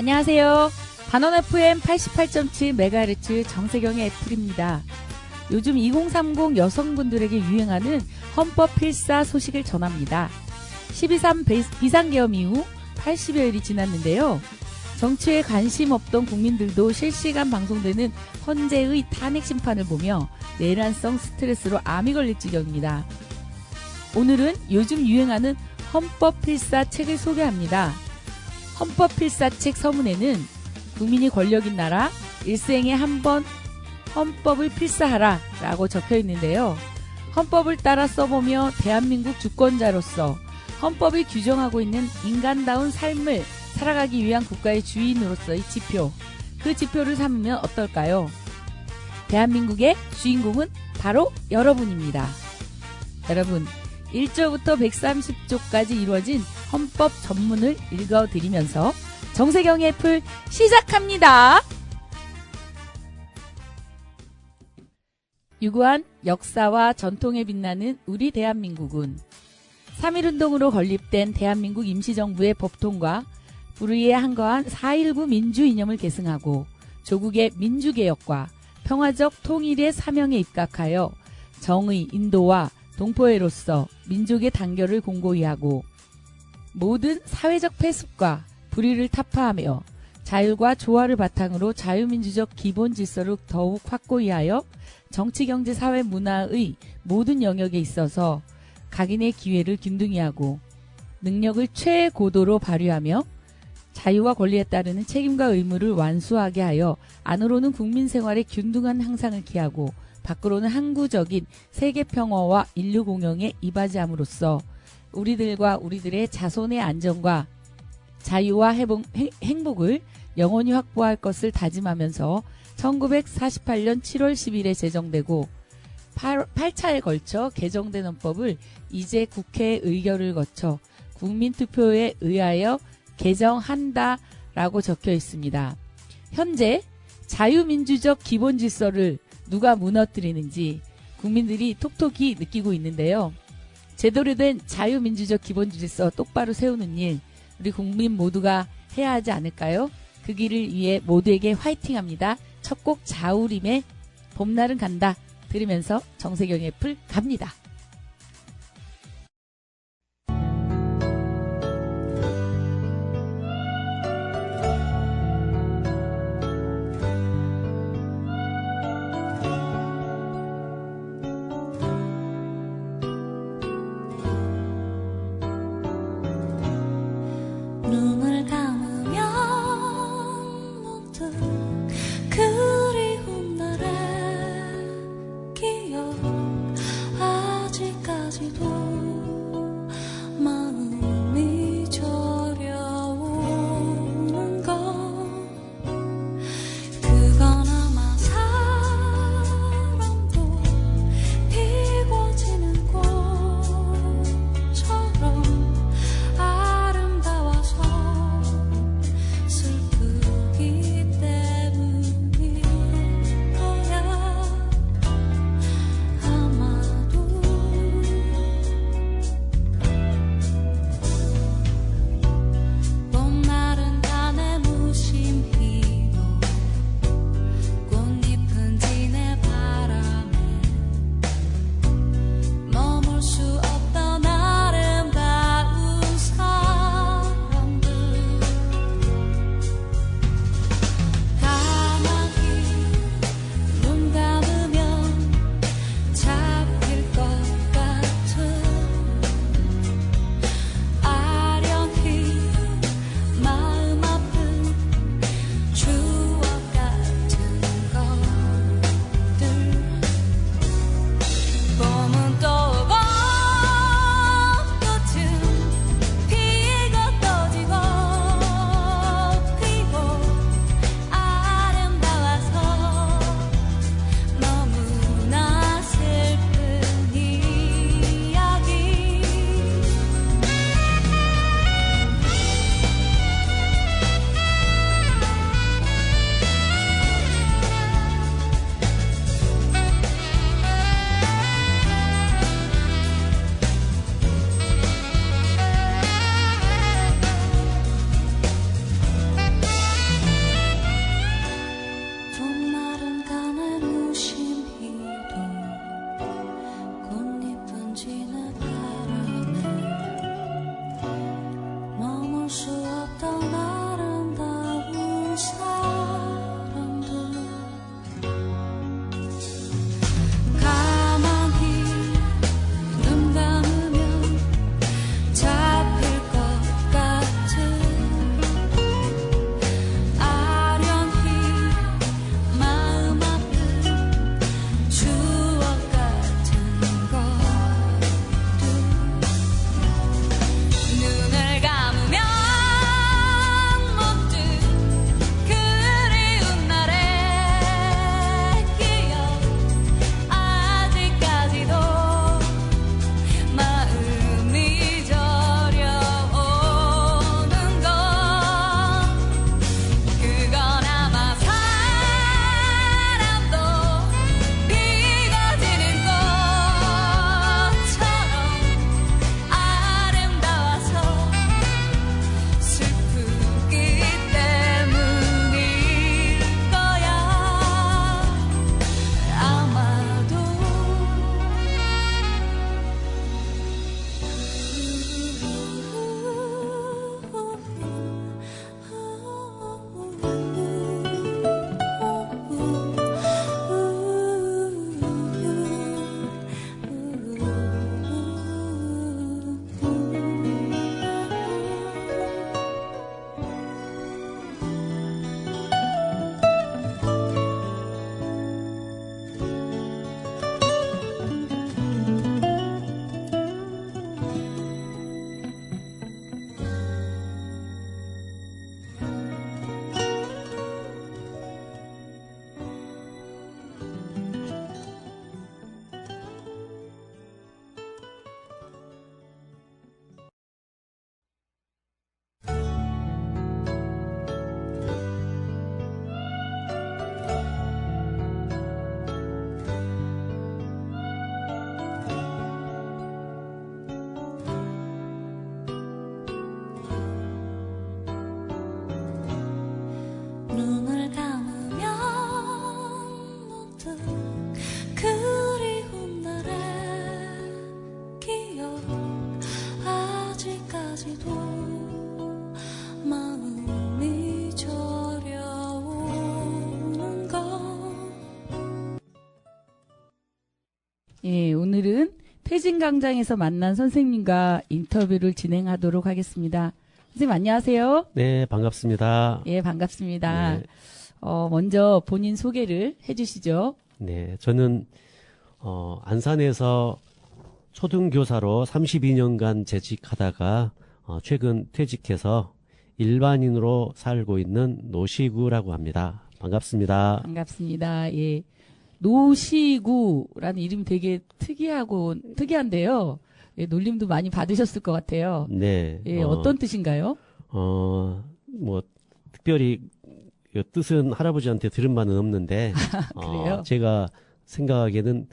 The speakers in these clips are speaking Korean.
안녕하세요. 반원 FM 88.7MHz 정세경의 애플입니다. 요즘 2030 여성분들에게 유행하는 헌법 필사 소식을 전합니다. 12.3 비상계엄 이후 80여일이 지났는데요. 정치에 관심 없던 국민들도 실시간 방송되는 헌재의 탄핵 심판을 보며 내란성 스트레스로 암이 걸릴 지경입니다. 오늘은 요즘 유행하는 헌법 필사 책을 소개합니다. 헌법 필사 책 서문에는 국민이 권력인 나라, 일생에 한 번 헌법을 필사하라 라고 적혀 있는데요. 헌법을 따라 써보며 대한민국 주권자로서 헌법이 규정하고 있는 인간다운 삶을 살아가기 위한 국가의 주인으로서의 지표, 그 지표를 삼으면 어떨까요? 대한민국의 주인공은 바로 여러분입니다. 여러분, 1조부터 130조까지 이루어진 헌법 전문을 읽어드리면서 정세경의 애플 시작합니다. 유구한 역사와 전통에 빛나는 우리 대한민국은 3.1운동으로 건립된 대한민국 임시정부의 법통과 불의에 한거한 4.19 민주 이념을 계승하고 조국의 민주개혁과 평화적 통일의 사명에 입각하여 정의, 인도와 동포애로서 민족의 단결을 공고히 하고 모든 사회적 폐습과 불의를 타파하며 자율과 조화를 바탕으로 자유민주적 기본 질서를 더욱 확고히 하여 정치, 경제, 사회, 문화의 모든 영역에 있어서 각인의 기회를 균등히 하고 능력을 최고도로 발휘하며 자유와 권리에 따르는 책임과 의무를 완수하게 하여 안으로는 국민 생활의 균등한 향상을 기하고 밖으로는 항구적인 세계 평화와 인류 공영에 이바지함으로써 우리들과 우리들의 자손의 안전과 자유와 행복을 영원히 확보할 것을 다짐하면서 1948년 7월 10일에 제정되고 8차에 걸쳐 개정된 헌법을 이제 국회의 의결을 거쳐 국민투표에 의하여 개정한다라고 적혀 있습니다. 현재 자유민주적 기본 질서를 누가 무너뜨리는지 국민들이 톡톡히 느끼고 있는데요. 제대로 된 자유민주적 기본 질서 똑바로 세우는 일, 우리 국민 모두가 해야 하지 않을까요? 그 길을 위해 모두에게 화이팅합니다. 첫 곡 자우림의 봄날은 간다 들으면서 정세경의 애플 갑니다. 눈을 감으면 문득 그리운 날의 기억하게 예, 오늘은 퇴진광장에서 만난 선생님과 인터뷰를 진행하도록 하겠습니다. 선생님 안녕하세요. 네, 반갑습니다. 예, 반갑습니다. 네. 먼저 본인 소개를 해주시죠. 네, 저는 안산에서 초등교사로 32년간 재직하다가 최근 퇴직해서 일반인으로 살고 있는 노시구라고 합니다. 반갑습니다. 반갑습니다. 예. 노시구라는 이름이 되게 특이한데요. 예, 놀림도 많이 받으셨을 것 같아요. 네. 예, 어떤 뜻인가요? 뭐 특별히 이 뜻은 할아버지한테 들은 바는 없는데 그래요? 제가 생각하기에는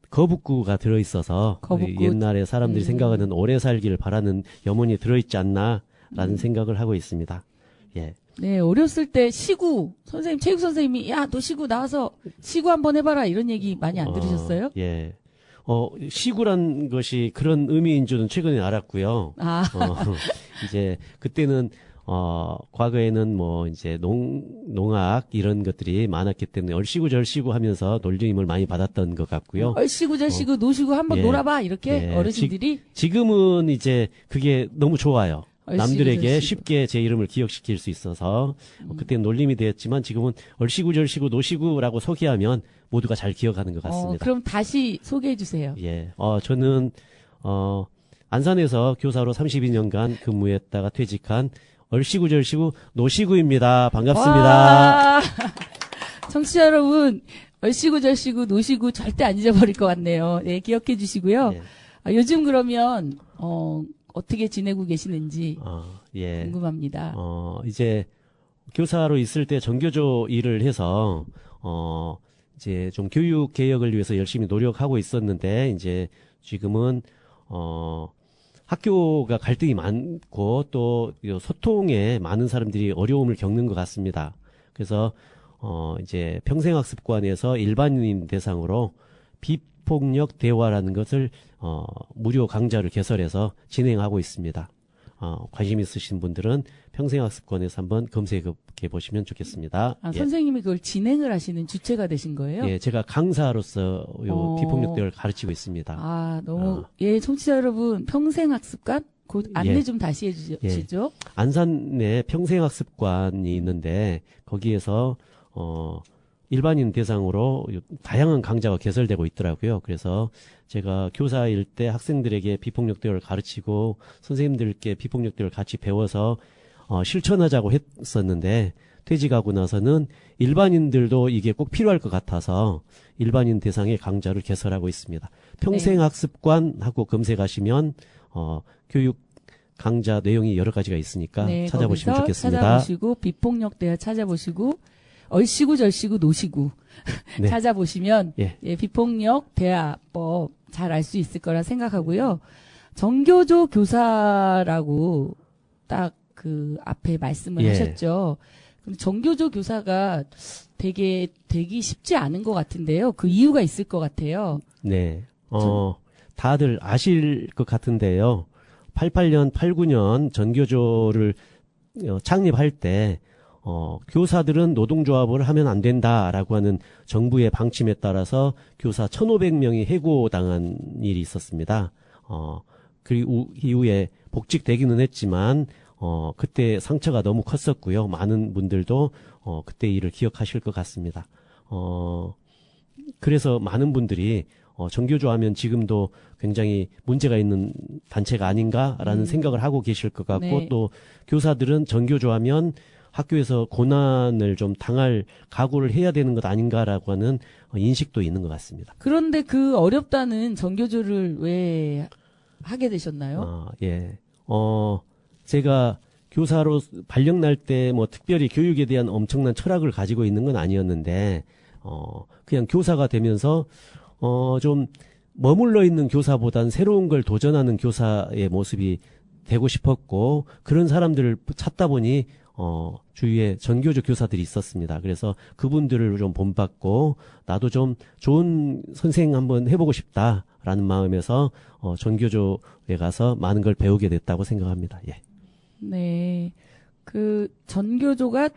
거북구가 들어있어서 거북구. 옛날에 사람들이 생각하는 오래 살기를 바라는 염원이 들어있지 않나라는 생각을 하고 있습니다. 예. 네, 어렸을 때 시구, 선생님, 체육 선생님이, 야, 너 시구 나와서 시구 한번 해봐라, 이런 얘기 많이 안 들으셨어요? 예. 시구란 것이 그런 의미인 줄은 최근에 알았고요. 이제, 그때는, 과거에는 뭐, 이제, 농악, 이런 것들이 많았기 때문에 얼씨구 절씨구 하면서 놀림을 많이 받았던 것 같고요. 얼씨구 절씨구 노시구 한번 예. 놀아봐, 이렇게 예. 어르신들이. 지금은 이제 그게 너무 좋아요. 얼씨구, 남들에게 절씨구. 쉽게 제 이름을 기억시킬 수 있어서 그때는 놀림이 되었지만 지금은 얼씨구 절씨구 노시구라고 소개하면 모두가 잘 기억하는 것 같습니다. 그럼 다시 소개해 주세요. 예. 저는 안산에서 교사로 32년간 근무했다가 퇴직한 얼씨구 절씨구 노시구입니다. 반갑습니다. 와, 청취자 여러분, 얼씨구 절씨구 노시구 절대 안 잊어버릴 것 같네요. 네, 기억해 주시고요. 예. 요즘 그러면 어떻게 지내고 계시는지 예. 궁금합니다. 이제 교사로 있을 때 전교조 일을 해서 이제 좀 교육 개혁을 위해서 열심히 노력하고 있었는데 이제 지금은 학교가 갈등이 많고 또 소통에 많은 사람들이 어려움을 겪는 것 같습니다. 그래서 이제 평생학습관에서 일반인 대상으로 비폭력 대화라는 것을 무료 강좌를 개설해서 진행하고 있습니다. 관심 있으신 분들은 평생학습관에서 한번 검색해 보시면 좋겠습니다. 예. 선생님이 그걸 진행을 하시는 주체가 되신 거예요? 예, 제가 강사로서 비폭력 대화를 가르치고 있습니다. 너무, 예, 청취자 여러분, 평생학습관? 곧 안내 좀 다시 해주시죠. 안산에 평생학습관이 있는데, 거기에서, 일반인 대상으로 다양한 강좌가 개설되고 있더라고요. 그래서 제가 교사일 때 학생들에게 비폭력 대화를 가르치고 선생님들께 비폭력 대화를 같이 배워서 실천하자고 했었는데 퇴직하고 나서는 일반인들도 이게 꼭 필요할 것 같아서 일반인 대상의 강좌를 개설하고 있습니다. 평생학습관하고 검색하시면 교육 강좌 내용이 여러 가지가 있으니까 찾아보시면 좋겠습니다. 찾아보시고 비폭력 대화 찾아보시고 얼씨구 절씨구 노시구 네. 찾아보시면 예. 비폭력 대화법 잘 알 수 있을 거라 생각하고요. 정교조 교사라고 딱 그 앞에 말씀을 하셨죠. 근데 정교조 교사가 되기 쉽지 않은 것 같은데요. 그 이유가 있을 것 같아요. 네. 다들 아실 것 같은데요. 88년, 89년 전교조를 창립할 때 교사들은 노동조합을 하면 안 된다라고 하는 정부의 방침에 따라서 교사 1,500명이 해고당한 일이 있었습니다. 그리고 이후에 복직되기는 했지만, 그때 상처가 너무 컸었고요. 많은 분들도, 그때 일을 기억하실 것 같습니다. 그래서 많은 분들이, 정교조 하면 지금도 굉장히 문제가 있는 단체가 아닌가라는 생각을 하고 계실 것 같고, 네. 또 교사들은 정교조 하면 학교에서 고난을 좀 당할 각오를 해야 되는 것 아닌가라고 하는 인식도 있는 것 같습니다. 그런데 그 어렵다는 정교조를 왜 하게 되셨나요? 예. 제가 교사로 발령 날 때 뭐 특별히 교육에 대한 엄청난 철학을 가지고 있는 건 아니었는데, 그냥 교사가 되면서, 좀 머물러 있는 교사보단 새로운 걸 도전하는 교사의 모습이 되고 싶었고, 그런 사람들을 찾다 보니, 주위에 전교조 교사들이 있었습니다. 그래서 그분들을 좀 본받고, 나도 좀 좋은 선생 한번 해보고 싶다라는 마음에서, 전교조에 가서 많은 걸 배우게 됐다고 생각합니다. 예. 네. 그 전교조가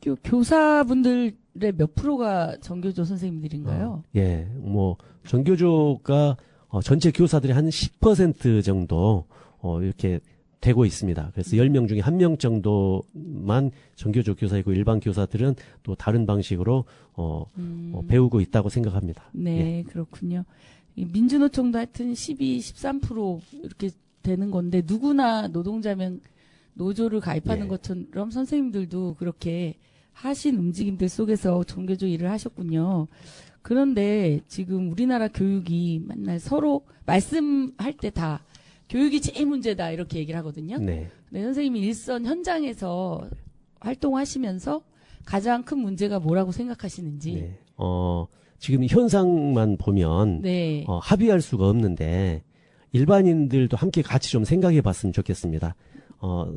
학교 교사분들의 몇 프로가 전교조 선생님들인가요? 예, 뭐 전교조가 전체 교사들의 한 10% 정도 이렇게 되고 있습니다. 그래서 10명 중에 1명 정도만 전교조 교사이고 일반 교사들은 또 다른 방식으로 배우고 있다고 생각합니다. 네, 예. 그렇군요. 이 민주노총도 하여튼 12, 13% 이렇게 되는 건데 누구나 노동자면 노조를 가입하는 예. 것처럼 선생님들도 그렇게 하신 움직임들 속에서 전교조 일을 하셨군요. 그런데 지금 우리나라 교육이 맨날 서로 말씀할 때 다 교육이 제일 문제다 이렇게 얘기를 하거든요. 네. 네, 선생님이 일선 현장에서 활동하시면서 가장 큰 문제가 뭐라고 생각하시는지. 네. 지금 현상만 보면 네. 합의할 수가 없는데 일반인들도 함께 같이 좀 생각해 봤으면 좋겠습니다.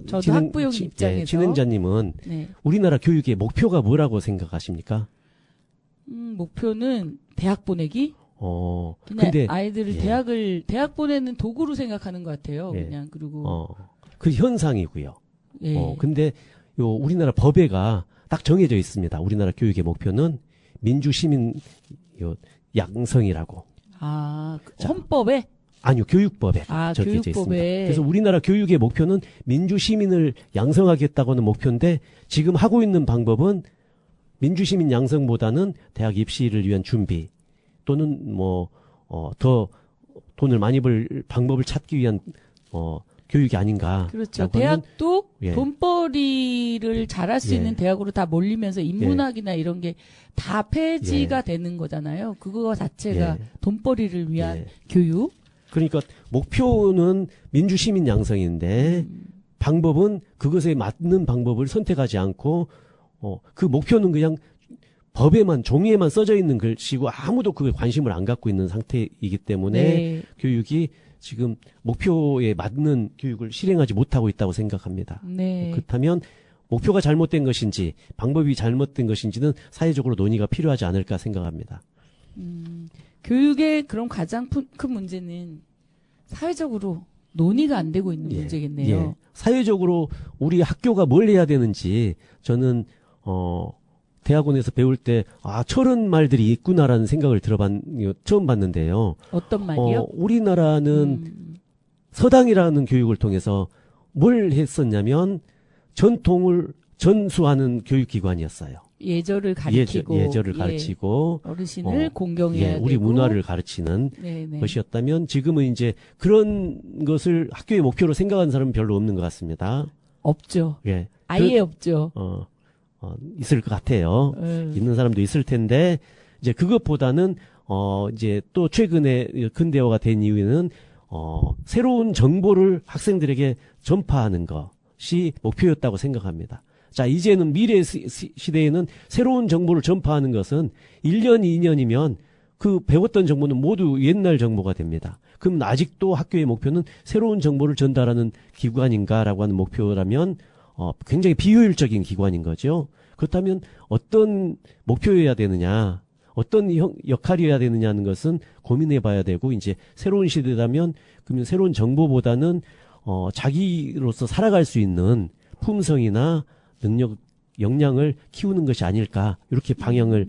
저도 학부형 입장에서. 진행자님은 네. 우리나라 교육의 목표가 뭐라고 생각하십니까? 목표는 대학 보내기? 그냥 근데 아이들을 예. 대학 보내는 도구로 생각하는 것 같아요. 예. 그냥 그리고 그 현상이고요. 예. 근데 우리나라 법에가 딱 정해져 있습니다. 우리나라 교육의 목표는 민주 시민 양성이라고. 그 헌법에? 아니요, 교육법에 적혀져 있습니다. 그래서 우리나라 교육의 목표는 민주 시민을 양성하겠다고는 목표인데 지금 하고 있는 방법은 민주 시민 양성보다는 대학 입시를 위한 준비 또는 더 돈을 많이 벌 방법을 찾기 위한 교육이 아닌가. 그렇죠. 대학도 예. 돈벌이를 잘할 수 예. 있는 대학으로 다 몰리면서 인문학이나 이런 게 다 폐지가 예. 되는 거잖아요. 그거 자체가 예. 돈벌이를 위한 예. 교육. 그러니까 목표는 민주 시민 양성인데 방법은 그것에 맞는 방법을 선택하지 않고 그 목표는 그냥 법에만 종이에만 써져 있는 글씨고 아무도 그에 관심을 안 갖고 있는 상태이기 때문에 네. 교육이 지금 목표에 맞는 교육을 실행하지 못하고 있다고 생각합니다. 네. 그렇다면 목표가 잘못된 것인지 방법이 잘못된 것인지는 사회적으로 논의가 필요하지 않을까 생각합니다. 교육의 그럼 가장 큰 문제는 사회적으로 논의가 안 되고 있는 문제겠네요. 예. 사회적으로 우리 학교가 뭘 해야 되는지 저는 대학원에서 배울 때 저런 말들이 있구나라는 생각을 처음 봤는데요. 어떤 말이요? 우리나라는 서당이라는 교육을 통해서 뭘 했었냐면 전통을 전수하는 교육기관이었어요. 예절을 가르치고 예절을 가르치고 어르신을 공경해야 되고 우리 문화를 가르치는 네네. 것이었다면 지금은 이제 그런 것을 학교의 목표로 생각하는 사람은 별로 없는 것 같습니다. 없죠. 예. 아예 없죠. 있을 것 같아요. 있는 사람도 있을 텐데 이제 그것보다는 이제 또 최근에 근대화가 된 이유는 새로운 정보를 학생들에게 전파하는 것이 목표였다고 생각합니다. 자, 이제는 미래 시대에는 새로운 정보를 전파하는 것은 1년, 2년이면 그 배웠던 정보는 모두 옛날 정보가 됩니다. 그럼 아직도 학교의 목표는 새로운 정보를 전달하는 기관인가라고 하는 목표라면 굉장히 비효율적인 기관인 거죠. 그렇다면 어떤 목표여야 되느냐, 어떤 역할이어야 되느냐는 것은 고민해 봐야 되고, 이제 새로운 시대라면, 그러면 새로운 정보보다는, 자기로서 살아갈 수 있는 품성이나 능력, 역량을 키우는 것이 아닐까, 이렇게 방향을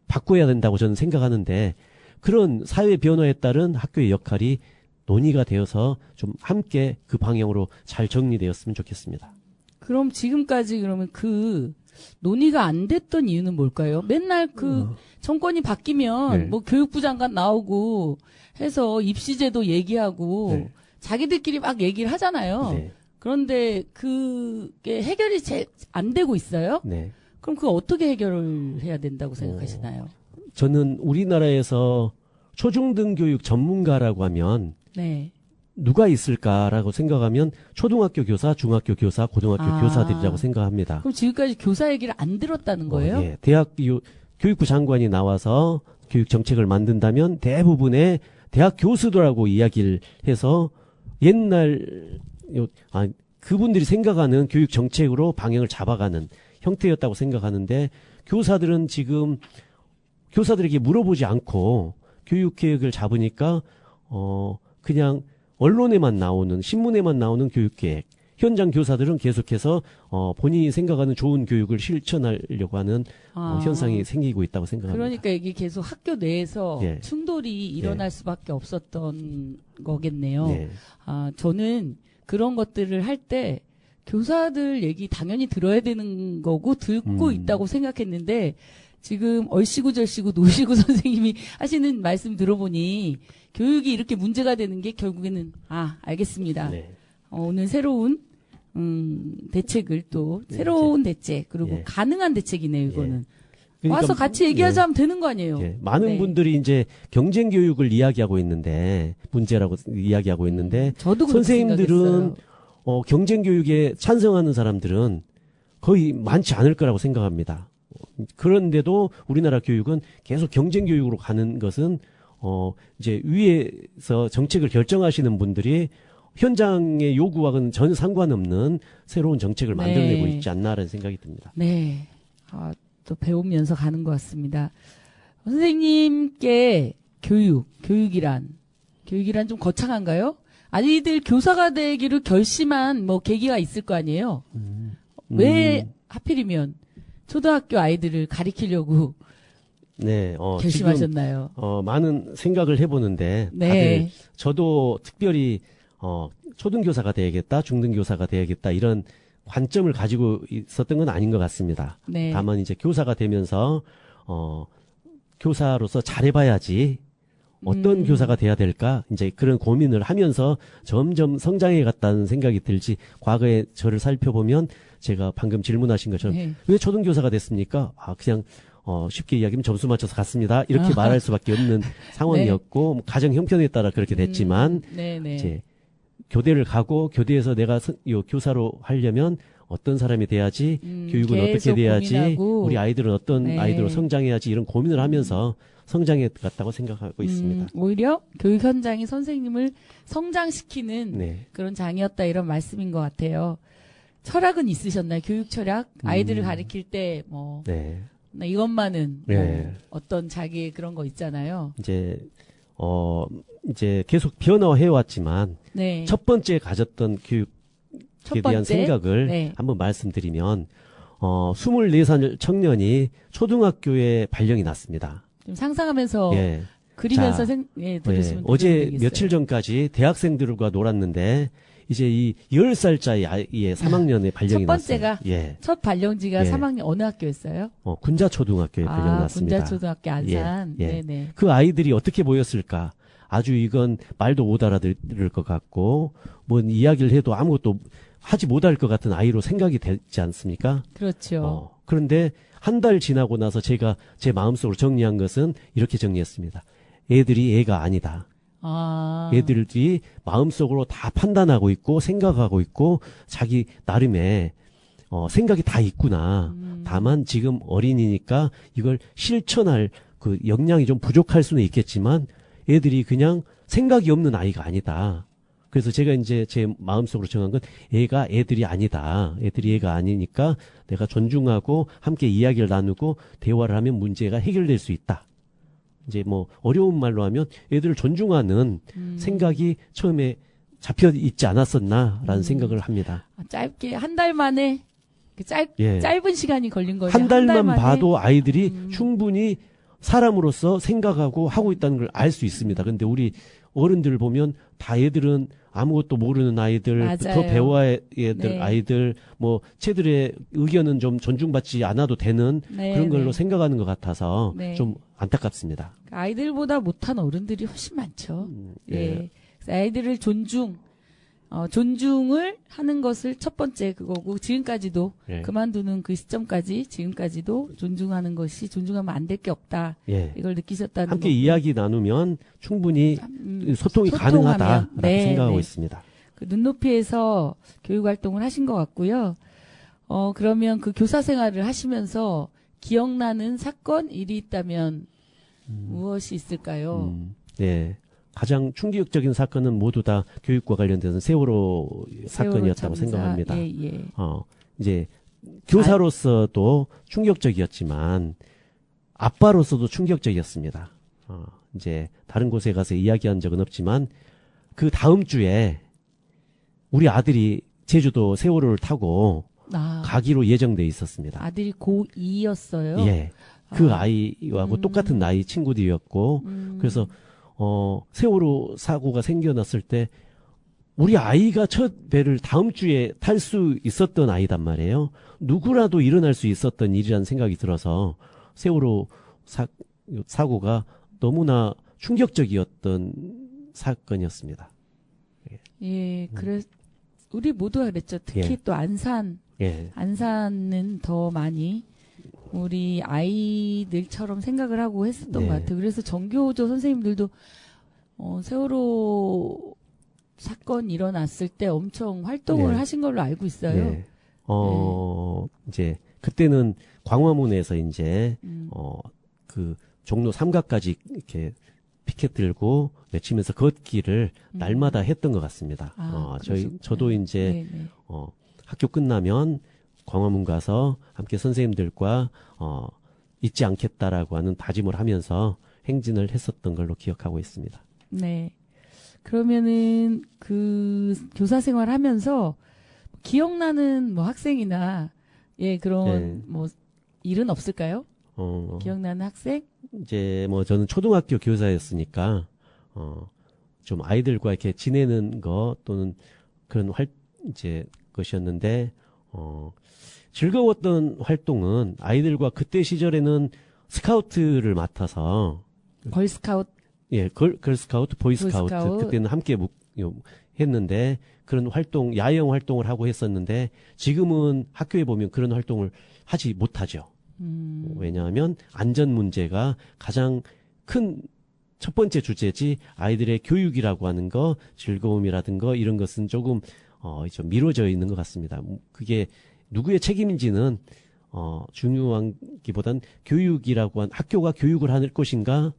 바꿔야 된다고 저는 생각하는데, 그런 사회 변화에 따른 학교의 역할이 논의가 되어서 좀 함께 그 방향으로 잘 정리되었으면 좋겠습니다. 그럼 지금까지 그러면 그 논의가 안 됐던 이유는 뭘까요? 맨날 그 정권이 바뀌면 네. 뭐 교육부 장관 나오고 해서 입시제도 얘기하고 네. 자기들끼리 막 얘기를 하잖아요. 네. 그런데 그게 해결이 안 되고 있어요? 네. 그럼 그거 어떻게 해결을 해야 된다고 생각하시나요? 저는 우리나라에서 초중등 교육 전문가라고 하면 네. 누가 있을까라고 생각하면 초등학교 교사, 중학교 교사, 고등학교 교사들이라고 생각합니다. 그럼 지금까지 교사 얘기를 안 들었다는 거예요? 예. 교육부 장관이 나와서 교육 정책을 만든다면 대부분의 대학 교수들하고 이야기를 해서 옛날 그분들이 생각하는 교육 정책으로 방향을 잡아가는 형태였다고 생각하는데 교사들은 지금 교사들에게 물어보지 않고 교육 계획을 잡으니까 그냥 언론에만 나오는 신문에만 나오는 교육 계획 현장 교사들은 계속해서 본인이 생각하는 좋은 교육을 실천하려고 하는 현상이 생기고 있다고 생각합니다. 그러니까 이게 계속 학교 내에서 예. 충돌이 일어날 수밖에 없었던 거겠네요. 네. 저는 그런 것들을 할 때 교사들 얘기 당연히 들어야 되는 거고 듣고 있다고 생각했는데 지금 얼씨구절씨구 노시구 선생님이 하시는 말씀 들어보니 교육이 이렇게 문제가 되는 게 결국에는 알겠습니다. 네. 오늘 새로운 대책을 또 네, 새로운 대책 그리고 예. 가능한 대책이네요. 이거는 그러니까 와서 같이 얘기하자면 되는 거 아니에요. 예. 많은 네. 분들이 이제 경쟁 교육을 이야기하고 있는데 문제라고 이야기하고 있는데 저도 그렇게 선생님들은 생각했어요. 경쟁 교육에 찬성하는 사람들은 거의 많지 않을 거라고 생각합니다. 그런데도 우리나라 교육은 계속 경쟁 교육으로 가는 것은 이제 위에서 정책을 결정하시는 분들이 현장의 요구와는 전혀 상관없는 새로운 정책을 만들어내고 있지 않나라는 생각이 듭니다. 네. 또 배우면서 가는 것 같습니다. 선생님께 교육이란 좀 거창한가요? 아이들 교사가 되기를 결심한 계기가 있을 거 아니에요? 왜 하필이면 초등학교 아이들을 가리키려고 네, 결심하셨나요? 지금, 많은 생각을 해보는데, 네. 다들, 저도 특별히, 초등교사가 돼야겠다, 중등교사가 돼야겠다, 이런 관점을 가지고 있었던 건 아닌 것 같습니다. 네. 다만 이제 교사가 되면서, 교사로서 잘해봐야지, 어떤 교사가 돼야 될까, 이제 그런 고민을 하면서 점점 성장해 갔다는 생각이 들지, 과거에 저를 살펴보면, 제가 방금 질문하신 것처럼, 네. 왜 초등교사가 됐습니까? 그냥, 쉽게 이야기하면 점수 맞춰서 갔습니다. 이렇게 말할 수밖에 없는 상황이었고, 뭐 가정 형편에 따라 그렇게 됐지만, 네네. 이제 교대를 가고 교대에서 내가 교사로 하려면 어떤 사람이 돼야지, 교육은 어떻게 계속 돼야지, 고민하고. 우리 아이들은 어떤 네. 아이들로 성장해야지 이런 고민을 하면서 성장해 갔다고 생각하고 있습니다. 오히려 교육 현장이 선생님을 성장시키는 네. 그런 장이었다 이런 말씀인 것 같아요. 철학은 있으셨나요? 교육 철학? 아이들을 가리킬 때 네. 나 이것만은 네. 어떤 자기의 그런 거 있잖아요. 이제 계속 변화해 왔지만, 네. 첫 번째 가졌던 교육에 첫 대한 번째? 생각을 네. 한번 말씀드리면, 24살 청년이 초등학교에 발령이 났습니다. 좀 상상하면서 예. 그리면서 자, 들으시면 어제 되겠어요. 며칠 전까지 대학생들과 놀았는데, 이제 이 10살짜리 아이의 3학년에 발령이 첫 번째가 났어요. 예. 첫 발령지가 예. 3학년 어느 학교였어요? 군자초등학교에 발령 났습니다. 군자초등학교 안산. 예. 네네. 그 아이들이 어떻게 보였을까? 아주 이건 말도 못 알아들을 것 같고, 뭔 이야기를 해도 아무것도 하지 못할 것 같은 아이로 생각이 되지 않습니까? 그렇죠. 그런데 한 달 지나고 나서 제가 제 마음속으로 정리한 것은 이렇게 정리했습니다. 애들이 애가 아니다. 애들이 마음속으로 다 판단하고 있고 생각하고 있고 자기 나름의 생각이 다 있구나. 다만 지금 어린이니까 이걸 실천할 그 역량이 좀 부족할 수는 있겠지만 애들이 그냥 생각이 없는 아이가 아니다. 그래서 제가 이제 제 마음속으로 정한 건 애가 애들이 아니다. 애들이 애가 아니니까 내가 존중하고 함께 이야기를 나누고 대화를 하면 문제가 해결될 수 있다. 이제 어려운 말로 하면 애들을 존중하는 생각이 처음에 잡혀 있지 않았었나라는 생각을 합니다. 짧게 한 달 만에 예. 짧은 시간이 걸린 거예요. 한 달만 만에? 봐도 아이들이 충분히 사람으로서 생각하고 하고 있다는 걸 알 수 있습니다. 근데 우리 어른들 보면 다 애들은 아무것도 모르는 아이들부터 맞아요. 배워야 애들 네. 아이들 쟤들의 의견은 좀 존중받지 않아도 되는 네, 그런 걸로 네. 생각하는 것 같아서 네. 좀 안타깝습니다. 아이들보다 못한 어른들이 훨씬 많죠. 예. 예. 그래서 아이들을 존중을 하는 것을 첫 번째 그거고 지금까지도 예. 그만두는 그 시점까지 지금까지도 존중하는 것이 존중하면 안 될 게 없다. 예. 이걸 느끼셨다는 함께 거고. 이야기 나누면 충분히 소통이 소통하면. 가능하다라고 네, 생각하고 네. 있습니다. 그 눈높이에서 교육 활동을 하신 것 같고요. 그러면 그 교사 생활을 하시면서 기억나는 사건 일이 있다면 무엇이 있을까요? 네. 가장 충격적인 사건은 모두 다 교육과 관련된 세월호 사건이었다고 참사. 생각합니다. 예, 예. 이제 교사로서도 충격적이었지만 아빠로서도 충격적이었습니다. 이제 다른 곳에 가서 이야기한 적은 없지만 그 다음 주에 우리 아들이 제주도 세월호를 타고 아, 가기로 예정돼 있었습니다. 아들이 고2였어요? 예. 그 아. 아이하고 똑같은 나이 친구들이었고, 그래서, 세월호 사고가 생겨났을 때, 우리 아이가 첫 배를 다음 주에 탈 수 있었던 아이단 말이에요. 누구라도 일어날 수 있었던 일이라는 생각이 들어서, 세월호 사고가 너무나 충격적이었던 사건이었습니다. 예, 우리 모두가 그랬죠. 특히 예. 또 예. 안산은 더 많이 우리 아이들처럼 생각을 하고 했었던 네. 것 같아요. 그래서 전교조 선생님들도 세월호 사건 일어났을 때 엄청 활동을 네. 하신 걸로 알고 있어요. 예. 이제, 그때는 광화문에서 이제, 그 종로 삼각까지 이렇게 피켓 들고 외치면서 걷기를 날마다 했던 것 같습니다. 아, 저도 이제, 네네. 학교 끝나면 광화문 가서 함께 선생님들과, 잊지 않겠다라고 하는 다짐을 하면서 행진을 했었던 걸로 기억하고 있습니다. 네. 그러면은 그 교사 생활 하면서 기억나는 뭐 학생이나 예, 그런 네. 뭐 일은 없을까요? 기억나는 학생? 이제 뭐 저는 초등학교 교사였으니까 좀 아이들과 이렇게 지내는 거 또는 그런 이제 것이었는데 즐거웠던 활동은 아이들과 그때 시절에는 스카우트를 맡아서 걸스카우트 예, 걸스카우트, 보이스카우트 보이스카우트. 그때는 함께 했는데 그런 활동, 야영 활동을 하고 했었는데 지금은 학교에 보면 그런 활동을 하지 못하죠. 왜냐하면 안전 문제가 가장 큰 첫 번째 주제지 아이들의 교육이라고 하는 거, 즐거움이라든가 이런 것은 조금 좀 미뤄져 있는 것 같습니다. 그게 누구의 책임인지는 중요한기보단 교육이라고 한 학교가 교육을 할 것인가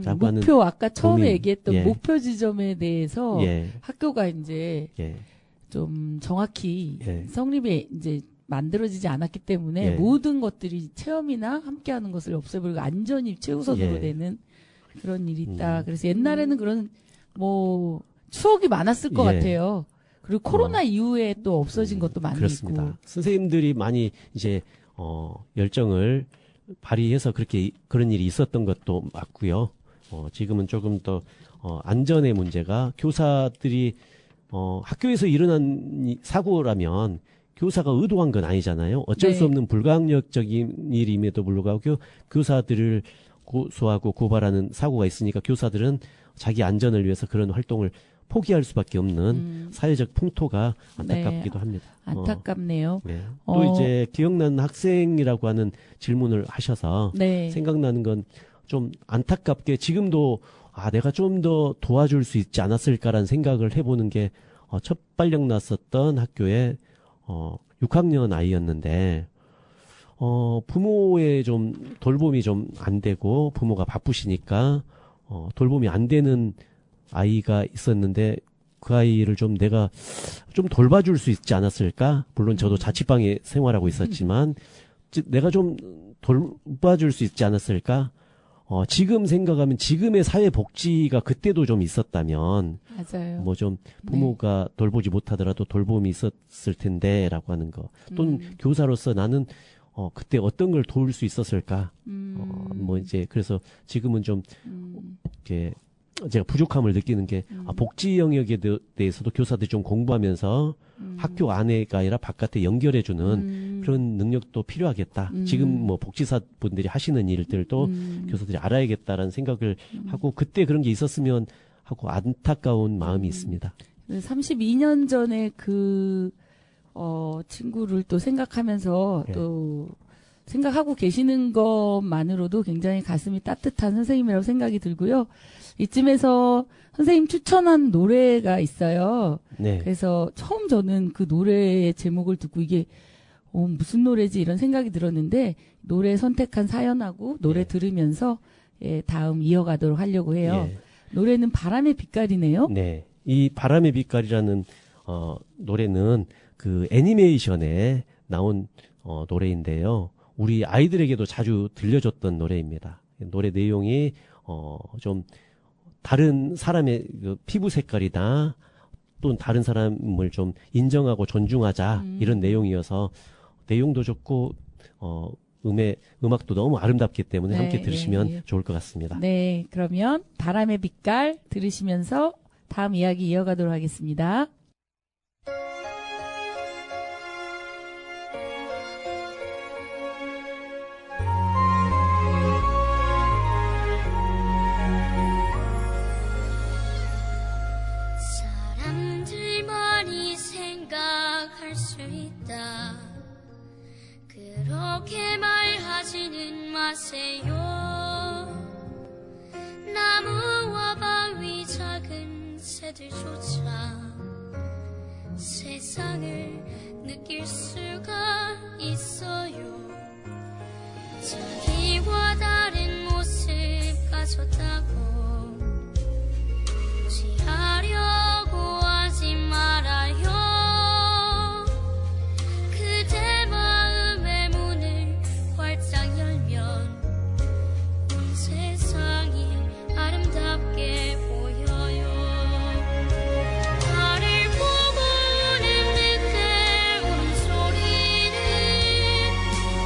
라고 하는 목표 아까 처음에 고민. 얘기했던 예. 목표 지점에 대해서 예, 학교가 이제 예, 좀 정확히 예. 성립이 이제 만들어지지 않았기 때문에 예. 모든 것들이 체험이나 함께하는 것을 없애버리고 안전이 최우선으로 예. 되는 그런 일이 있다. 그래서 옛날에는 그런 뭐 추억이 많았을 것 예. 같아요. 그리고 코로나 이후에 또 없어진 것도 많이 그렇습니다. 있고. 선생님들이 많이 이제 열정을 발휘해서 그런 일이 있었던 것도 맞고요. 지금은 조금 더 안전의 문제가 교사들이 학교에서 일어난 사고라면 교사가 의도한 건 아니잖아요. 어쩔 네. 수 없는 불가항력적인 일임에도 불구하고 교사들을 고소하고 고발하는 사고가 있으니까 교사들은 자기 안전을 위해서 그런 활동을 포기할 수밖에 없는 사회적 풍토가 안타깝기도 합니다. 안타깝네요. 네. 또 이제 기억나는 학생이라고 하는 질문을 하셔서 네. 생각나는 건 좀 안타깝게 지금도 내가 좀 더 도와줄 수 있지 않았을까라는 생각을 해보는 게 첫 발령 났었던 학교에 6학년 아이였는데 부모의 좀 돌봄이 좀 안 되고 부모가 바쁘시니까 돌봄이 안 되는 아이가 있었는데 그 아이를 좀 내가 좀 돌봐줄 수 있지 않았을까? 물론 저도 자취방에 생활하고 있었지만 내가 좀 돌봐줄 수 있지 않았을까? 지금 생각하면 지금의 사회복지가 그때도 좀 있었다면 맞아요. 뭐 좀 부모가 돌보지 못하더라도 돌봄이 있었을 텐데라고 하는 거 또는 교사로서 나는 그때 어떤 걸 도울 수 있었을까? 뭐 이제 그래서 지금은 좀 이렇게 제가 부족함을 느끼는 게 복지 영역에 대해서도 교사들이 좀 공부하면서 학교 안에가 아니라 바깥에 연결해주는 그런 능력도 필요하겠다. 지금 뭐 복지사 분들이 하시는 일들도 교사들이 알아야겠다라는 생각을 하고 그때 그런 게 있었으면 하고 안타까운 마음이 있습니다. 32년 전에 그 친구를 또 생각하면서 예. 또 생각하고 계시는 것만으로도 굉장히 가슴이 따뜻한 선생님이라고 생각이 들고요. 이쯤에서 선생님 추천한 노래가 있어요. 네. 그래서 처음 저는 그 노래의 제목을 듣고 이게 무슨 노래지 이런 생각이 들었는데 노래 선택한 사연하고 노래 예. 들으면서 다음 이어가도록 하려고 해요. 예. 노래는 바람의 빛깔이네요. 네. 이 바람의 빛깔이라는 노래는 그 애니메이션에 나온 노래인데요. 우리 아이들에게도 자주 들려줬던 노래입니다. 노래 내용이 좀 다른 사람의 그 피부 색깔이나 또 다른 사람을 좀 인정하고 존중하자 이런 내용이어서 내용도 좋고 음악도 너무 아름답기 때문에 네, 함께 들으시면 예, 예. 좋을 것 같습니다. 네, 그러면 바람의 빛깔 들으시면서 다음 이야기 이어가도록 하겠습니다. 사람들 많이 생각할 수 있다. 그렇게 말하지는 마세요. 나무와 바위 작은 새들조차 세상을 느낄 수가 있어요. 자기와 다른 모습 가졌다고 취하려고 하지 말아요. 그대 마음의 문을 활짝 열면 온 세상이 아름답게 보여요. 나를 보고 우는 늑대 울음소리는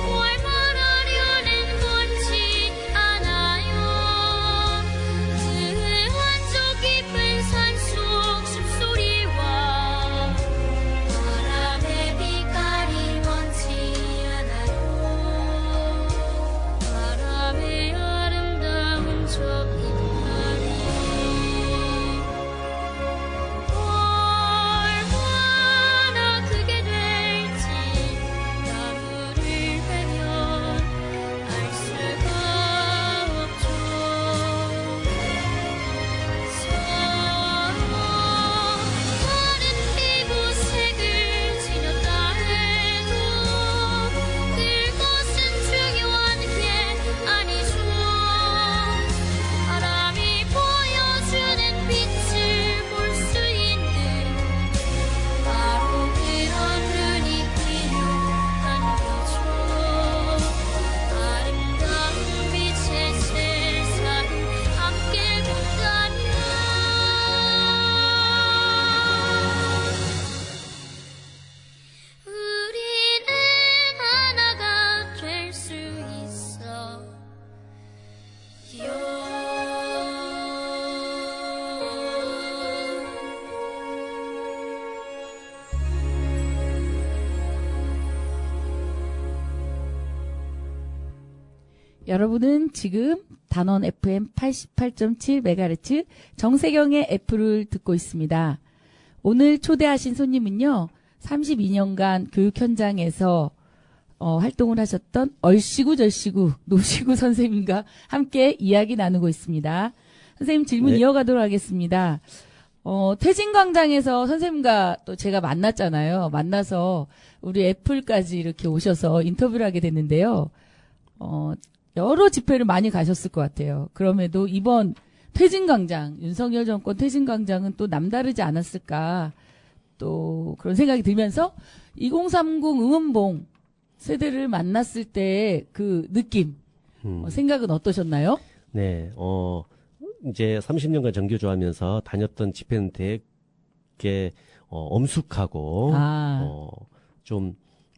뭘 말하려는 건지 않아요. 그 한쪽 깊은 산속 숨소리와 바람의 빛깔이 원치 않아요. 바람의 아름다운 저 빛깔이 얼마나 크게 될지 나무를 베면 알 수가 없죠. 다른 피부색을 지녔다 해도 그것은 중요한 게 아니죠. 바람이 보여주는 빛을 볼 수 있는 바로 그런 눈이 필요한 거죠. 아름다운 빛의 세상을 함께 본다면 우리는 하나가 될 수 있어. 여러분은 지금 단원 FM 88.7MHz 정세경의 F를 듣고 있습니다. 오늘 초대하신 손님은요, 32년간 교육 현장에서 활동을 하셨던 얼씨구 절씨구 노시구 선생님과 함께 이야기 나누고 있습니다. 선생님 질문 네. 이어가도록 하겠습니다. 태진광장에서 선생님과 또 제가 만났잖아요. 만나서 우리 애플까지 이렇게 오셔서 인터뷰를 하게 됐는데요. 여러 집회를 많이 가셨을 것 같아요. 그럼에도 이번 태진광장, 윤석열 정권 태진광장은 또 남다르지 않았을까, 또 그런 생각이 들면서 2030 응원봉 세대를 만났을 때 그 느낌, 생각은 어떠셨나요? 네, 이제 30년간 정교조하면서 다녔던 집회는 되게 엄숙하고 좀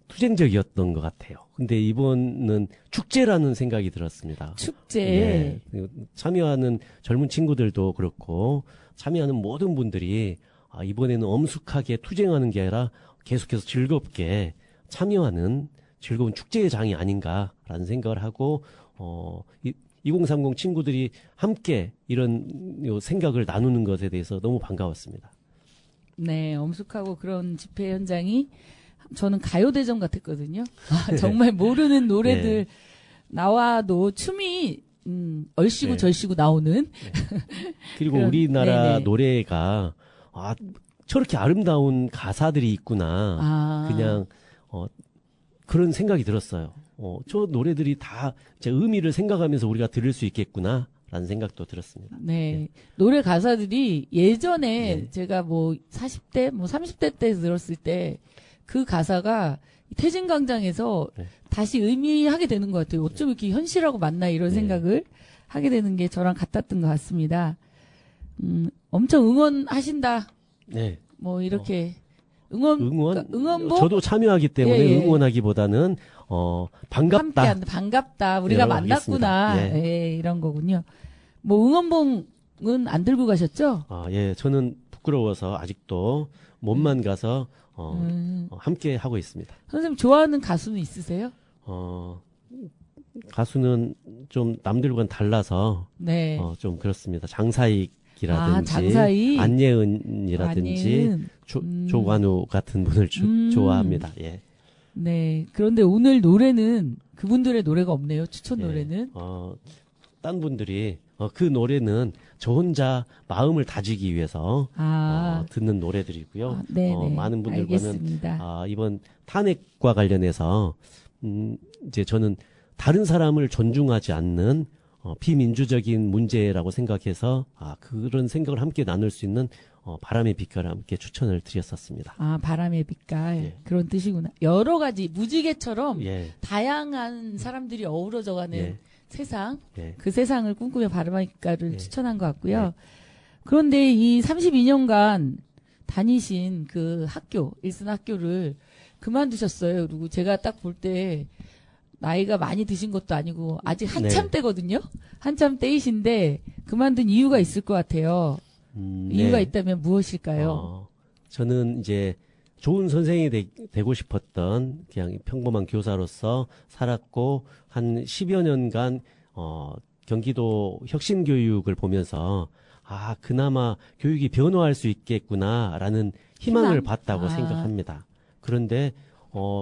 투쟁적이었던 것 같아요. 근데 이번은 축제라는 생각이 들었습니다. 축제. 네, 참여하는 젊은 친구들도 그렇고 참여하는 모든 분들이 이번에는 엄숙하게 투쟁하는 게 아니라 계속해서 즐겁게 참여하는 즐거운 축제의 장이 아닌가라는 생각을 하고 2030 친구들이 함께 이런 생각을 나누는 것에 대해서 너무 반가웠습니다. 네, 엄숙하고 그런 집회 현장이 저는 가요대전 같았거든요. 정말 모르는 노래들 네. 나와도 춤이 얼씨구 네. 절씨구 나오는. 그리고 그럼, 우리나라 네네. 노래가 저렇게 아름다운 가사들이 있구나. 그냥 그런 생각이 들었어요. 저 노래들이 다 이제 의미를 생각하면서 우리가 들을 수 있겠구나라는 생각도 들었습니다. 네. 노래 가사들이 예전에 네. 제가 뭐 40대, 뭐 30대 때 들었을 때 그 가사가 태진광장에서 네. 다시 의미하게 되는 것 같아요. 어쩜 이렇게 현실하고 맞나 이런 네. 생각을 하게 되는 게 저랑 같았던 것 같습니다. 엄청 응원하신다. 네. 뭐 이렇게 응원 응원? 응원봉 저도 참여하기 때문에 예, 예. 응원하기보다는 반갑다. 함께한 반갑다. 우리가 예, 만났구나. 알겠습니다. 예, 이런 거군요. 뭐 응원봉은 안 들고 가셨죠? 예, 저는 부끄러워서 아직도 몸만 가서 함께 하고 있습니다. 선생님 좋아하는 가수는 있으세요? 가수는 좀 남들과는 달라서 네. 좀 그렇습니다. 장사익이라든지 장사익. 안예은이라든지 안예은. 조관우 같은 분을 좋아합니다. 예. 네. 그런데 오늘 노래는 그분들의 노래가 없네요. 추천 예. 노래는. 딴 분들이 그 노래는 저 혼자 마음을 다지기 위해서 듣는 노래들이고요. 네네. 많은 분들과는 알겠습니다. 이번 탄핵과 관련해서 이제 저는 다른 사람을 존중하지 않는 비민주적인 문제라고 생각해서 그런 생각을 함께 나눌 수 있는 바람의 빛깔을 함께 추천을 드렸었습니다. 바람의 빛깔. 예. 그런 뜻이구나. 여러 가지 무지개처럼 예, 다양한 사람들이 어우러져가는 예, 세상, 예, 그 세상을 꿈꾸며 바람의 빛깔을 예. 추천한 것 같고요. 네. 그런데 이 32년간 다니신 그 학교, 일선 학교를 그만두셨어요. 그리고 제가 딱 볼 때 나이가 많이 드신 것도 아니고 아직 한참 네. 때거든요. 한참 때이신데 그만둔 이유가 있을 것 같아요. 이유가 네. 있다면 무엇일까요? 저는 이제 좋은 선생이 되고 싶었던 그냥 평범한 교사로서 살았고 한 10여 년간 경기도 혁신교육을 보면서 그나마 교육이 변화할 수 있겠구나라는 희망을 희망? 봤다고 생각합니다. 그런데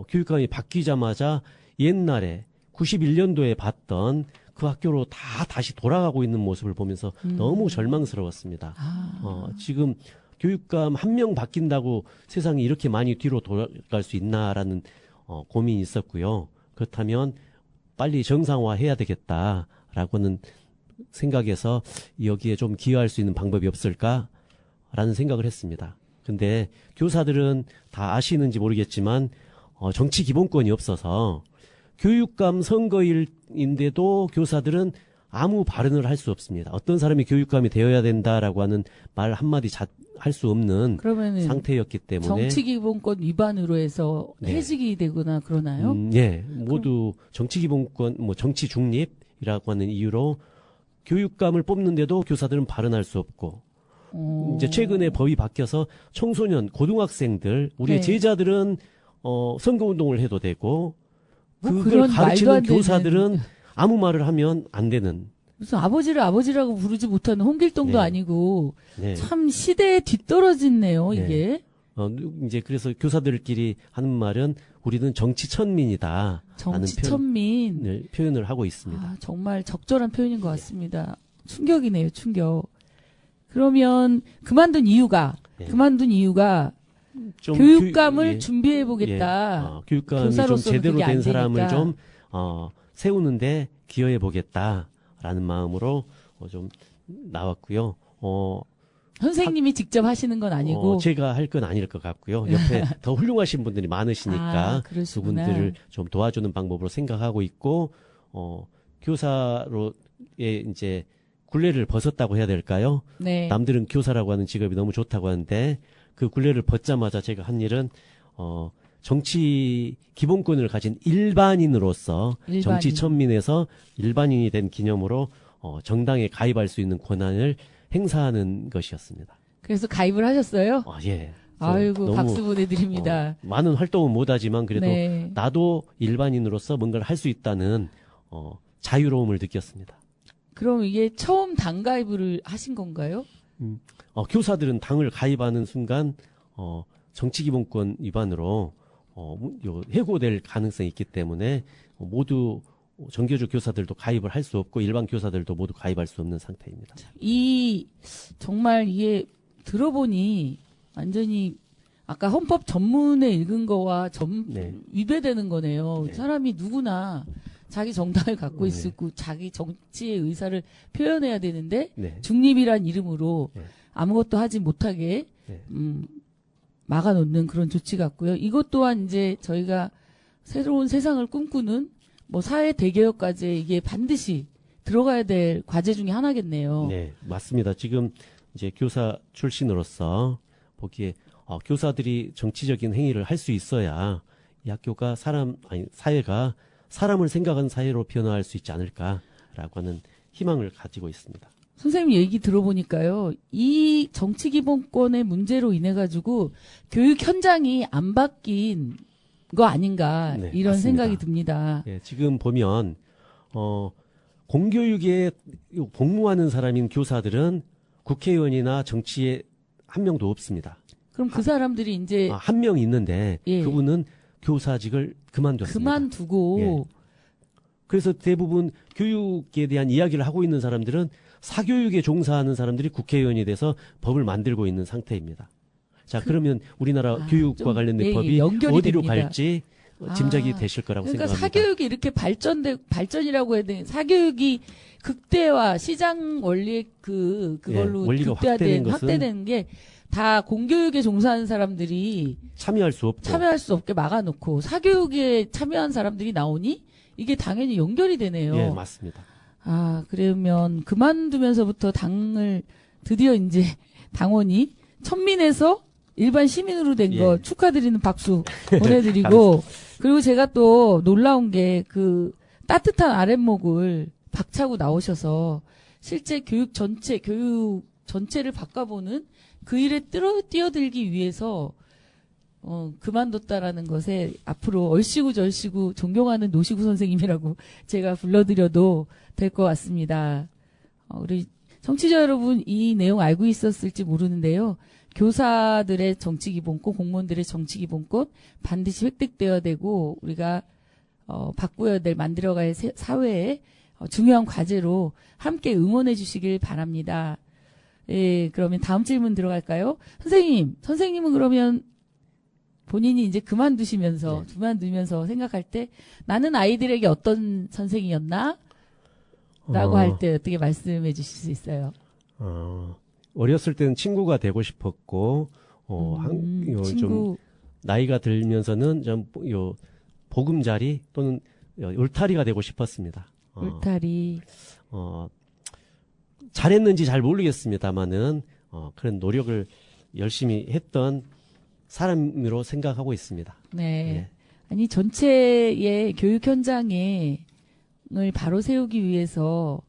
교육감이 바뀌자마자 옛날에 91년도에 봤던 그 학교로 다시 돌아가고 있는 모습을 보면서 너무 절망스러웠습니다. 지금 교육감 한 명 바뀐다고 세상이 이렇게 많이 뒤로 돌아갈 수 있나라는 고민이 있었고요. 그렇다면 빨리 정상화해야 되겠다라고는 생각해서 여기에 좀 기여할 수 있는 방법이 없을까라는 생각을 했습니다. 근데 교사들은 다 아시는지 모르겠지만 정치 기본권이 없어서 교육감 선거일인데도 교사들은 아무 발언을 할 수 없습니다. 어떤 사람이 교육감이 되어야 된다라고 하는 말 한마디 할 수 없는 그러면은 상태였기 때문에 정치기본권 위반으로 해서 네. 해직이 되거나 그러나요? 예, 모두 정치 기본권, 정치 중립이라고 하는 이유로 교육감을 뽑는데도 교사들은 발언할 수 없고 이제 최근에 법이 바뀌어서 청소년, 고등학생들, 우리의 네. 제자들은 선거운동을 해도 되고 뭐 그걸 그런 말도 가르치는 안 되는 교사들은 아무 말을 하면 안 되는. 무슨 아버지를 아버지라고 부르지 못하는 홍길동도 네. 아니고 네. 참 시대에 뒤떨어졌네요. 네. 이게 이제 그래서 교사들끼리 하는 말은 우리는 정치천민이다. 정치천민. 표현을 하고 있습니다. 정말 적절한 표현인 것 같습니다. 충격이네요. 충격. 그러면 그만둔 이유가 좀 교육감을 준비해 보겠다. 교육감이 좀 교사로서는 제대로 그게 안 된 사람을 되니까. 좀 세우는데 기여해 보겠다라는 마음으로 좀 나왔고요. 선생님이 직접 하시는 건 아니고 제가 할 건 아닐 것 같고요. 옆에 더 훌륭하신 분들이 많으시니까 그러시구나. 그분들을 좀 도와주는 방법으로 생각하고 있고 교사로의 이제 굴레를 벗었다고 해야 될까요? 네. 남들은 교사라고 하는 직업이 너무 좋다고 하는데 그 굴레를 벗자마자 제가 한 일은 정치 기본권을 가진 일반인으로서 일반인. 정치 천민에서 일반인이 된 기념으로 정당에 가입할 수 있는 권한을 행사하는 것이었습니다. 그래서 가입을 하셨어요? 예. 아이고 너무, 박수 보내드립니다. 많은 활동은 못하지만 그래도 네. 나도 일반인으로서 뭔가를 할 수 있다는 자유로움을 느꼈습니다. 그럼 이게 처음 당 가입을 하신 건가요? 교사들은 당을 가입하는 순간 정치기본권 위반으로 해고될 가능성이 있기 때문에 모두 정교조 교사들도 가입을 할 수 없고 일반 교사들도 모두 가입할 수 없는 상태입니다. 정말 이게 들어보니 완전히 아까 헌법 전문에 읽은 거와 네. 위배되는 거네요. 네. 사람이 누구나 자기 정당을 갖고 네. 있고 자기 정치의 의사를 표현해야 되는데 네. 중립이란 이름으로 네. 아무것도 하지 못하게 네. 막아놓는 그런 조치 같고요. 이것 또한 이제 저희가 새로운 세상을 꿈꾸는 사회 대개혁까지 이게 반드시 들어가야 될 과제 중에 하나겠네요. 네, 맞습니다. 지금 이제 교사 출신으로서 보기에 교사들이 정치적인 행위를 할 수 있어야 이 학교가 사회가 사람을 생각하는 사회로 변화할 수 있지 않을까라고 하는 희망을 가지고 있습니다. 선생님 얘기 들어보니까요, 이 정치기본권의 문제로 인해 가지고 교육 현장이 안 바뀐 거 아닌가 네, 이런 맞습니다. 생각이 듭니다. 예, 지금 보면 공교육에 복무하는 사람인 교사들은 국회의원이나 정치에 한 명도 없습니다. 그럼 그 사람들이 이제 한 명 있는데 예. 그분은 교사직을 그만뒀습니다. 그만두고 예. 그래서 대부분 교육에 대한 이야기를 하고 있는 사람들은 사교육에 종사하는 사람들이 국회의원이 돼서 법을 만들고 있는 상태입니다. 자, 그러면 우리나라 교육과 좀, 관련된 예, 법이 연결이 어디로 됩니다. 갈지 짐작이 되실 거라고 그러니까 생각합니다. 사교육이 이렇게 발전이라고 해야 되는 사교육이 극대화 시장 원리 그걸로 예, 원리가 확대된 게 다 공교육에 종사하는 사람들이 참여할 수 없고 참여할 수 없게 막아놓고 사교육에 참여한 사람들이 나오니 이게 당연히 연결이 되네요. 예, 맞습니다. 아, 그러면 그만두면서부터 당을 드디어 이제 당원이 천민에서 일반 시민으로 된 거 예. 축하드리는 박수 보내드리고 그리고 제가 또 놀라운 게 그 따뜻한 아랫목을 박차고 나오셔서 실제 교육 전체를 바꿔보는 그 일에 뛰어들기 위해서 그만뒀다라는 것에 앞으로 얼씨구절씨구 존경하는 노시구 선생님이라고 제가 불러드려도 될 것 같습니다. 우리 청취자 여러분 이 내용 알고 있었을지 모르는데요. 교사들의 정치기본권, 공무원들의 정치기본권 반드시 획득되어야 되고 우리가 바꾸어야 될 만들어갈 사회의 중요한 과제로 함께 응원해 주시길 바랍니다. 예, 그러면 다음 질문 들어갈까요? 선생님은 그러면 본인이 이제 그만두면서 생각할 때 나는 아이들에게 어떤 선생이었나? 라고 할 때 어떻게 말씀해 주실 수 있어요? 어렸을 때는 친구가 되고 싶었고, 친구. 좀 나이가 들면서는 좀 보금자리 또는 울타리가 되고 싶었습니다. 울타리. 잘했는지 잘 모르겠습니다만은 그런 노력을 열심히 했던 사람으로 생각하고 있습니다. 네. 예. 아니 전체의 교육 현장을 바로 세우기 위해서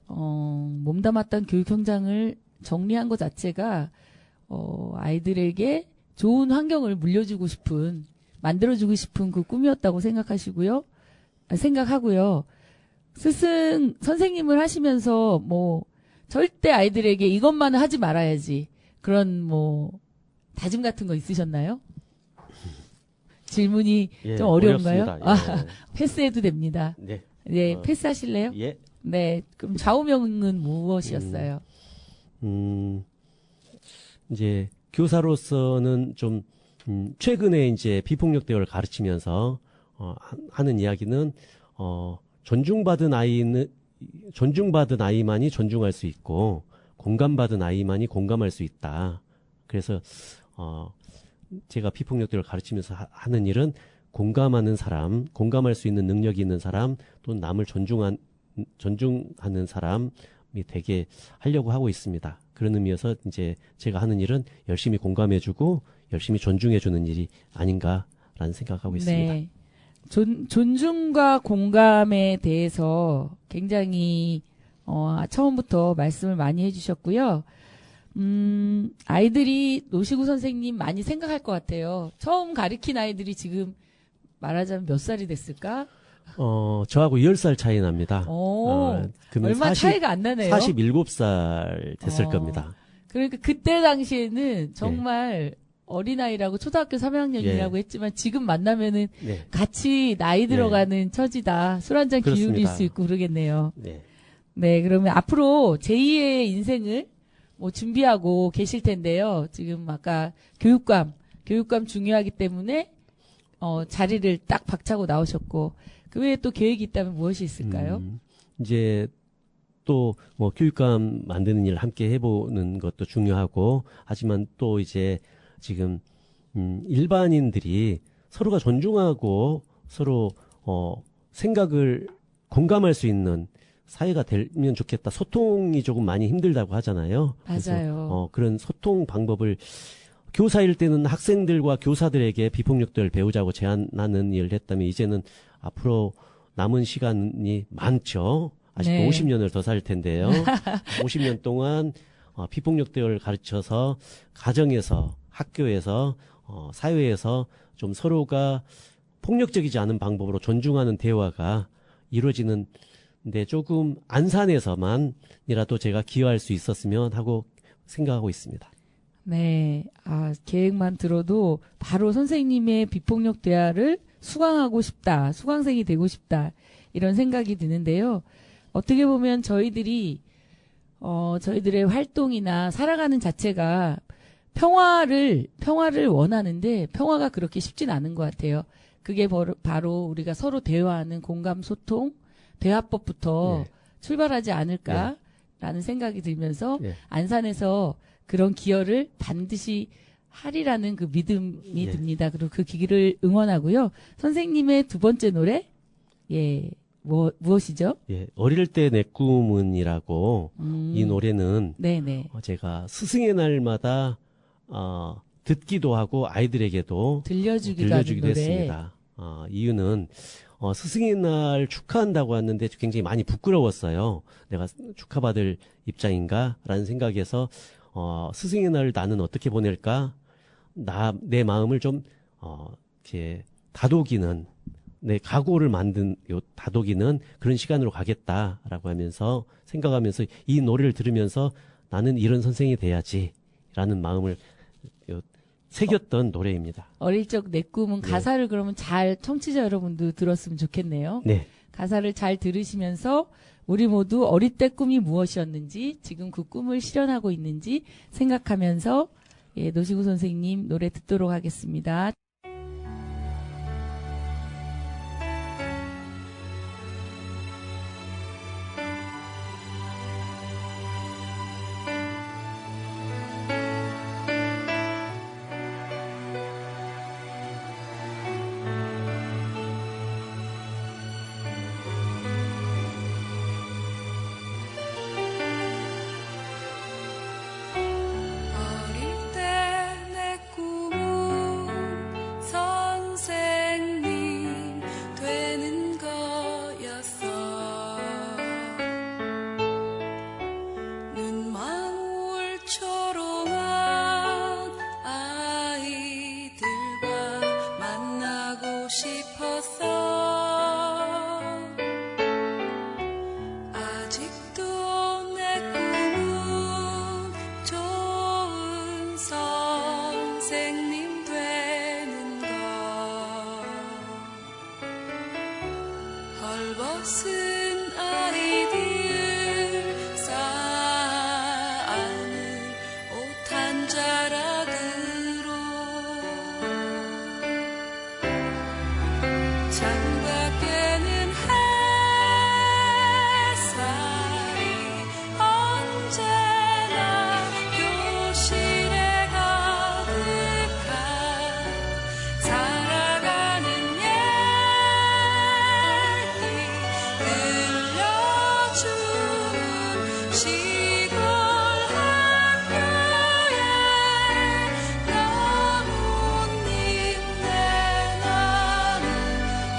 몸담았던 교육 현장을 정리한 것 자체가 아이들에게 좋은 환경을 만들어주고 싶은 그 꿈이었다고 생각하고요. 선생님을 하시면서 절대 아이들에게 이것만은 하지 말아야지. 그런 다짐 같은 거 있으셨나요? 질문이 예, 좀 어려운가요? 어렵습니다. 예. 패스해도 됩니다. 네. 네, 패스하실래요? 예. 네, 그럼 좌우명은 무엇이었어요? 이제 교사로서는 좀 최근에 이제 비폭력 대화를 가르치면서 하는 이야기는 존중받은 아이만이 존중할 수 있고 공감받은 아이만이 공감할 수 있다. 그래서 제가 비폭력 대화를 가르치면서 하는 일은 공감하는 사람, 공감할 수 있는 능력이 있는 사람, 또는 남을 존중하는 사람이 되게 하려고 하고 있습니다. 그런 의미에서 이제 제가 하는 일은 열심히 공감해주고 열심히 존중해주는 일이 아닌가라는 생각하고 있습니다. 네. 존중과 공감에 대해서 굉장히 처음부터 말씀을 많이 해주셨고요. 아이들이 노시구 선생님 많이 생각할 것 같아요. 처음 가르친 아이들이 지금 말하자면 몇 살이 됐을까? 저하고 10살 차이 납니다. 그러면 얼마 차이가 안 나네요. 47살 됐을 겁니다. 그러니까 그때 당시에는 정말 어린아이라고 초등학교 3학년이라고 했지만 지금 만나면은 네. 같이 나이 들어가는 처지다. 술 한잔 기울일 수 있고 그러겠네요. 네. 네, 그러면 앞으로 제2의 인생을 준비하고 계실 텐데요. 지금 아까 교육감 중요하기 때문에 자리를 딱 박차고 나오셨고 그 외에 또 계획이 있다면 무엇이 있을까요? 이제 또 교육감 만드는 일을 함께 해보는 것도 중요하고 하지만 또 이제 지금 일반인들이 서로가 존중하고 서로 생각을 공감할 수 있는 사회가 되면 좋겠다. 소통이 조금 많이 힘들다고 하잖아요. 맞아요. 그래서 그런 소통 방법을 교사일 때는 학생들과 교사들에게 비폭력들을 배우자고 제안하는 일을 했다면 이제는 앞으로 남은 시간이 많죠. 아직도 네. 50년을 더 살 텐데요. 50년 동안 비폭력들을 가르쳐서 가정에서, 학교에서, 사회에서 좀 서로가 폭력적이지 않은 방법으로 존중하는 대화가 이루어지는데 조금 안산에서만이라도 제가 기여할 수 있었으면 하고 생각하고 있습니다. 네. 계획만 들어도 바로 선생님의 비폭력 대화를 수강하고 싶다. 수강생이 되고 싶다. 이런 생각이 드는데요. 어떻게 보면 저희들의 활동이나 살아가는 자체가 평화를 원하는데 평화가 그렇게 쉽진 않은 것 같아요. 그게 바로 우리가 서로 대화하는 공감, 소통, 대화법부터 네. 출발하지 않을까라는 생각이 들면서 네. 안산에서 그런 기여를 반드시 하리라는 그 믿음이 네. 듭니다. 그리고 그 길을 응원하고요. 선생님의 두 번째 노래, 무엇이죠? 예, 어릴 때 내 꿈은이라고 이 노래는 네네. 제가 스승의 날마다 듣기도 하고 아이들에게도 들려주기도 하는 노래. 했습니다. 이유는 스승의 날 축하한다고 하는데 굉장히 많이 부끄러웠어요. 내가 축하받을 입장인가라는 생각에서 스승의 날 나는 어떻게 보낼까? 내 마음을 좀 이렇게 다독이는 내 각오를 만든 다독이는 그런 시간으로 가겠다라고 하면서 생각하면서 이 노래를 들으면서 나는 이런 선생이 돼야지라는 마음을 새겼던 노래입니다. 어릴 적 내 꿈은 네. 가사를 그러면 잘 청취자 여러분도 들었으면 좋겠네요. 네. 가사를 잘 들으시면서 우리 모두 어릴 때 꿈이 무엇이었는지 지금 그 꿈을 실현하고 있는지 생각하면서 노시구 선생님 노래 듣도록 하겠습니다. 어릴 때 내 꿈은 선생님 되는 거였어. 눈망울 초롱한 아이들과 만나고 싶었어. 아직도 내 꿈은 좋은 선생님 되는 것. 헐벗은 아이들 쌓아는 옷 한 자락으로 창밖에는 햇살이 언제나 교실에 가득한 살아가는 얘기 들려주는 시골 학교에 나뭇잎 내 나는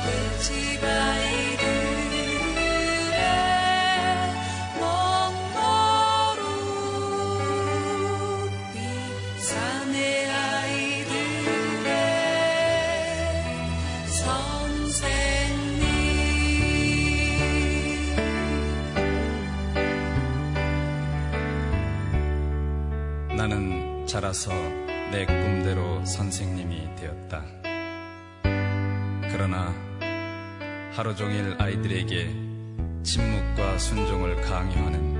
돼지가 이들의 먹노루 이 산의 아이들의 선생님. 나는 자라서 내 꿈대로 선생님이 되었다. 그러나 하루 종일 아이들에게 침묵과 순종을 강요하는,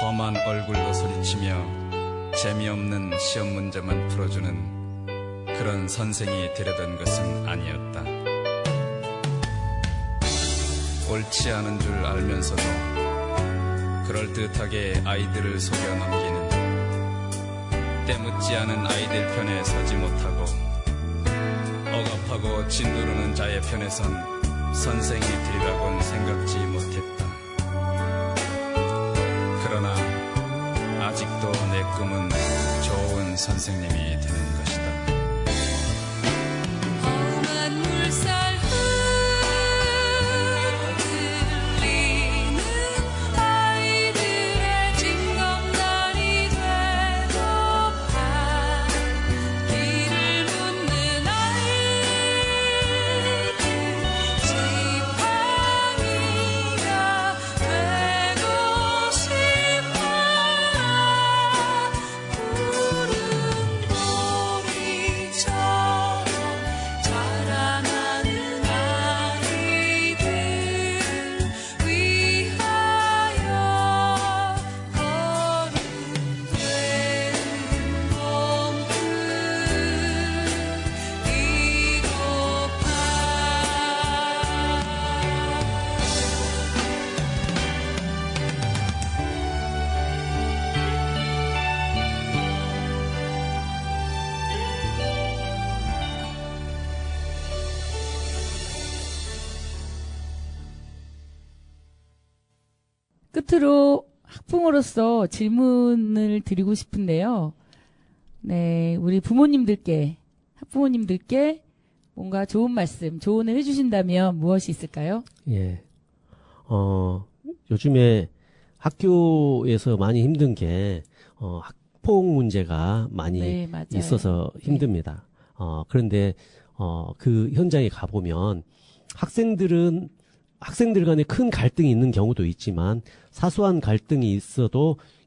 험한 얼굴로 소리치며 재미없는 시험 문제만 풀어주는 그런 선생이 되려던 것은 아니었다. 옳지 않은 줄 알면서도 그럴듯하게 아이들을 속여 넘기는, 때묻지 않은 아이들 편에 서지 못하고 억압하고 짓누르는 자의 편에 선 선생이 되리라고는 생각지 못했다. 그러나 아직도 내 꿈은 좋은 훌륭한 선생님이 되는 것이다. 험한 물살 흔들리는 아이들의 징검다리 되도록 길을 묻는 아이들 지팡이가 되고 싶어라. 푸른 보리처럼 자라나는 아이들 위하여 거룩되는 몸을 이로파. 끝으로 학부모로서 질문을 드리고 싶은데요. 네, 우리 부모님들께, 학부모님들께 뭔가 좋은 말씀, 조언을 해주신다면 무엇이 있을까요? 예. 요즘에 학교에서 많이 힘든 게, 학폭 문제가 많이 네, 맞아요. 있어서 힘듭니다. 그런데, 그 현장에 가보면 학생들 간에 큰 갈등이 있는 경우도 있지만 사소한 갈등이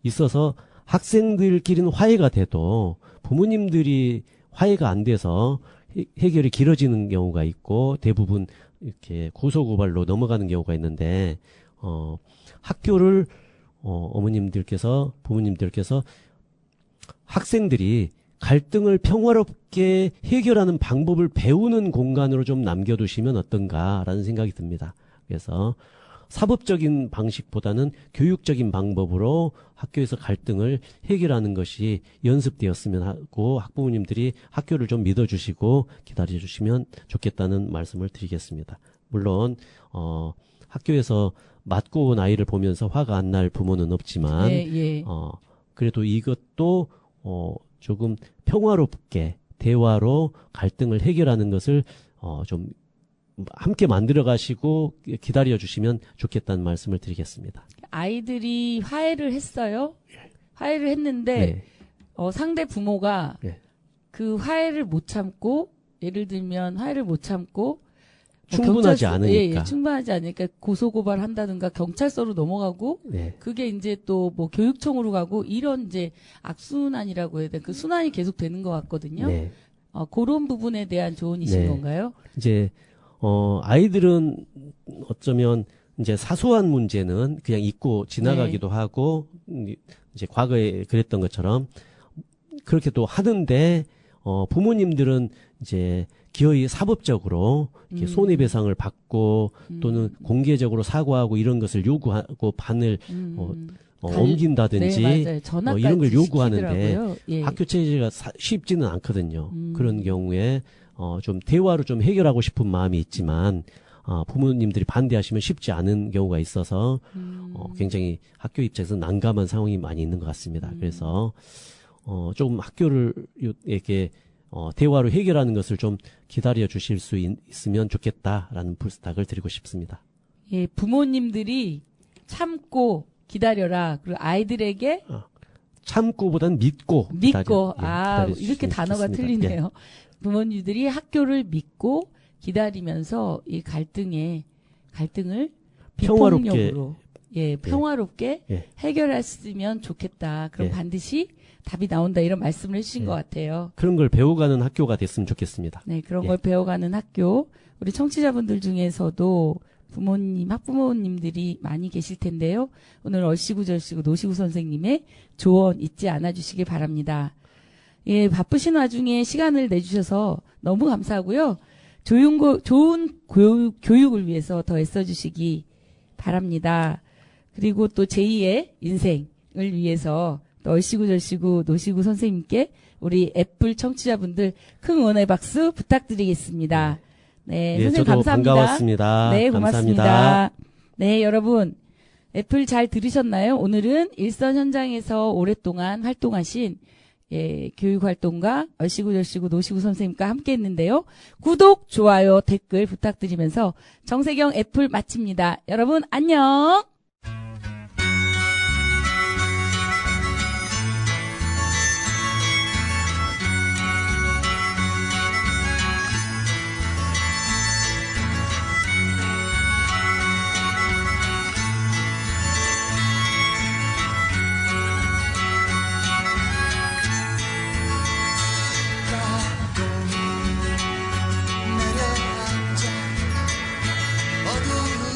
있어서 학생들끼리는 화해가 돼도 부모님들이 화해가 안 돼서 해결이 길어지는 경우가 있고 대부분 이렇게 고소고발로 넘어가는 경우가 있는데, 학교를, 어머님들께서, 부모님들께서 학생들이 갈등을 평화롭게 해결하는 방법을 배우는 공간으로 좀 남겨두시면 어떤가라는 생각이 듭니다. 그래서 사법적인 방식보다는 교육적인 방법으로 학교에서 갈등을 해결하는 것이 연습되었으면 하고 학부모님들이 학교를 좀 믿어주시고 기다려주시면 좋겠다는 말씀을 드리겠습니다. 물론 학교에서 맞고 온 아이를 보면서 화가 안 날 부모는 없지만 예, 예. 그래도 이것도 조금 평화롭게 대화로 갈등을 해결하는 것을 좀 함께 만들어 가시고 기다려 주시면 좋겠다는 말씀을 드리겠습니다. 아이들이 화해를 했어요. 화해를 했는데 네. 상대 부모가 네. 그 화해를 못 참고, 예를 들면 화해를 못 참고 충분하지 경찰서- 않으니까. 예, 충분하지 않으니까 고소고발 한다든가 경찰서로 넘어가고, 네. 그게 이제 또 뭐 교육청으로 가고, 이런 이제 악순환이라고 해야 돼. 그 순환이 계속 되는 것 같거든요. 네. 그런 부분에 대한 조언이신 네. 건가요? 이제 아이들은 어쩌면 이제 사소한 문제는 그냥 잊고 지나가기도 하고 이제 과거에 그랬던 것처럼 그렇게 또 하는데 부모님들은 이제 기어이 사법적으로 이렇게 손해배상을 받고 또는 공개적으로 사과하고 이런 것을 요구하고 반을 옮긴다든지 네, 맞아요. 전화까지 이런 걸 요구하는데 시키더라고요. 예. 학교 체제가 쉽지는 않거든요. 그런 경우에 좀 대화로 좀 해결하고 싶은 마음이 있지만 부모님들이 반대하시면 쉽지 않은 경우가 있어서 굉장히 학교 입장에서 난감한 상황이 많이 있는 것 같습니다. 그래서 조금 학교를 이렇게 대화로 해결하는 것을 좀 기다려 주실 수 있으면 좋겠다라는 부탁을 드리고 싶습니다. 예, 부모님들이 참고 기다려라. 그리고 아이들에게 참고보다는 믿고 믿고, 기다려 주시면 이렇게 단어가 좋겠습니다. 틀리네요. 예. 부모님들이 학교를 믿고 기다리면서 이 갈등을 평화롭게, 비폭력으로, 평화롭게 예. 해결했으면 좋겠다. 그럼 예. 반드시 답이 나온다. 이런 말씀을 해주신 것 같아요. 그런 걸 배워가는 학교가 됐으면 좋겠습니다. 네, 그런 예. 걸 배워가는 학교. 우리 청취자분들 중에서도 부모님, 학부모님들이 많이 계실 텐데요. 오늘 얼씨구 절씨구 노시구 선생님의 조언 잊지 않아 주시길 바랍니다. 예, 바쁘신 와중에 시간을 내주셔서 너무 감사하고요. 좋은 교육을 위해서 더 애써주시기 바랍니다. 그리고 또 제2의 인생을 위해서 또 얼씨구 절씨구 노시구 선생님께 우리 애플 청취자분들 큰 응원의 박수 부탁드리겠습니다. 네, 선생님 저도 감사합니다. 반가웠습니다. 네, 고맙습니다. 감사합니다. 네, 여러분. 애플 잘 들으셨나요? 오늘은 일선 현장에서 오랫동안 활동하신 예, 교육활동가 얼씨구 절씨구 노시구 선생님과 함께 했는데요. 구독, 좋아요, 댓글 부탁드리면서 정세경 애플 마칩니다. 여러분 안녕. 내려앉아 어두운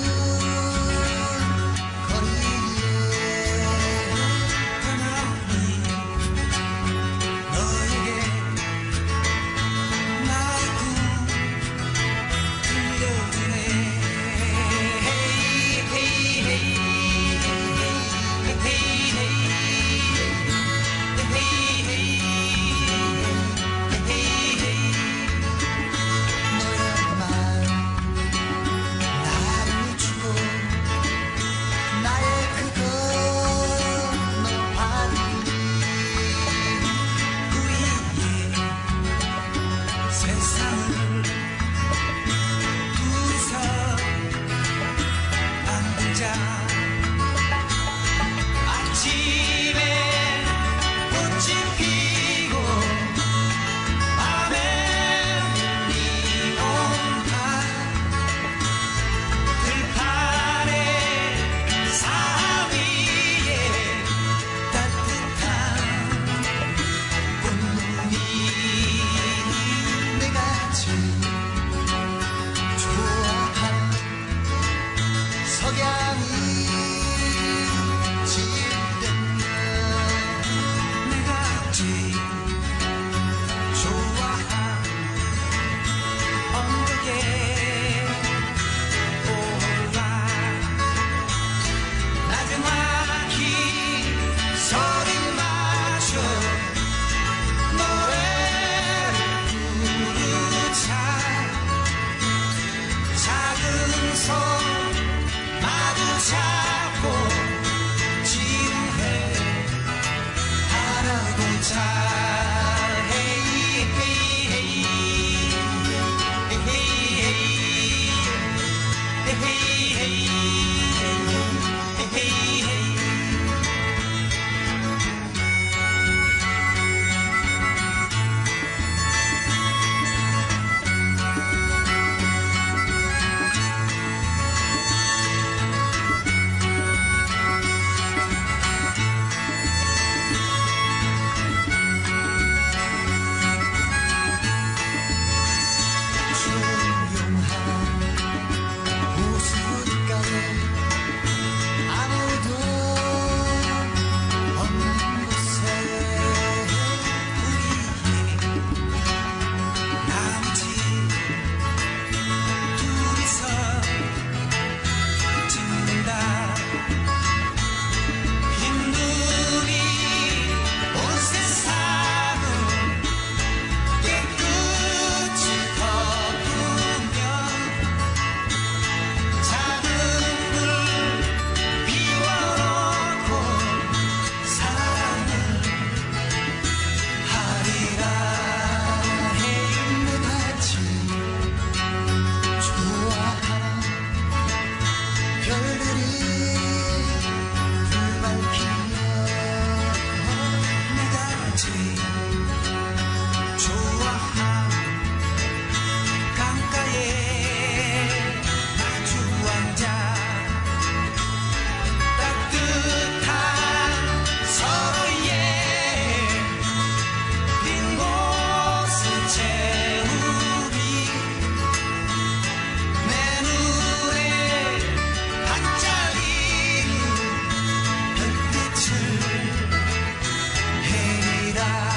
다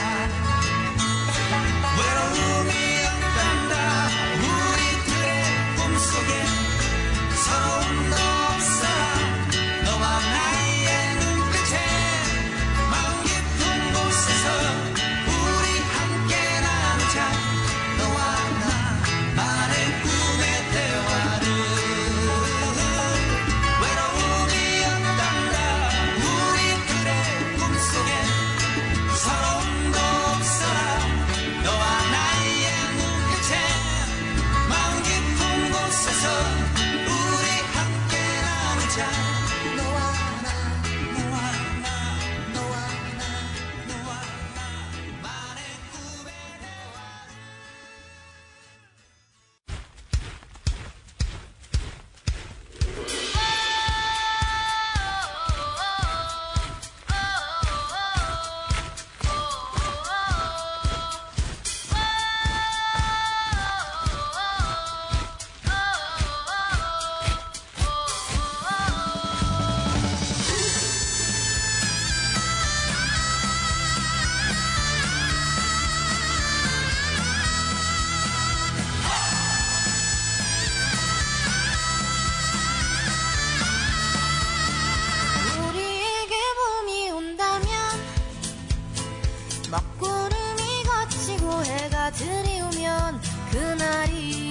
아들이 오면 그날이